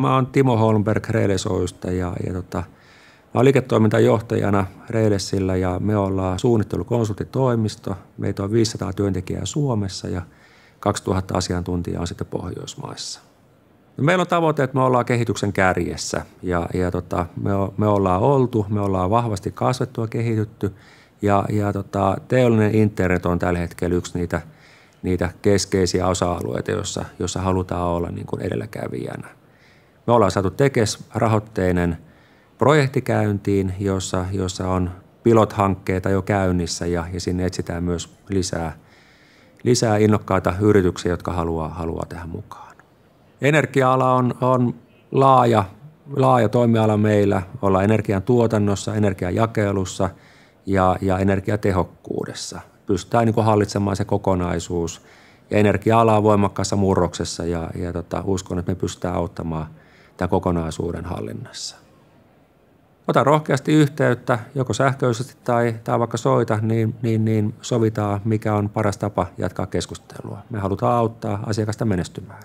Mä oon Timo Holmberg Reles Oy:stä ja mä oon liiketoimintajohtajana Relesillä ja me ollaan suunnittelukonsulttitoimisto. Meitä on 500 työntekijää Suomessa ja 2000 asiantuntijaa on sitten Pohjoismaissa. Meillä on tavoite, että me ollaan kehityksen kärjessä ja me ollaan oltu, me ollaan vahvasti kasvettu ja kehitytty ja teollinen internet on tällä hetkellä yksi niitä keskeisiä osa-alueita, jossa halutaan olla niin kuin edelläkävijänä. Me ollaan saatu Tekes-rahoitteinen projekti käyntiin, jossa on pilot-hankkeita jo käynnissä ja sinne etsitään myös lisää innokkaita yrityksiä, jotka haluaa tehdä mukaan. Energia-ala on laaja toimiala meillä. Ollaan energian tuotannossa, energian jakelussa ja energiatehokkuudessa. Pystytään niin kuin hallitsemaan se kokonaisuus. Ja energia-ala on voimakkaassa murroksessa ja uskon, että me pystytään auttamaan tämän kokonaisuuden hallinnassa. Ota rohkeasti yhteyttä, joko sähköisesti tai vaikka soita, niin sovitaan, mikä on paras tapa jatkaa keskustelua. Me halutaan auttaa asiakasta menestymään.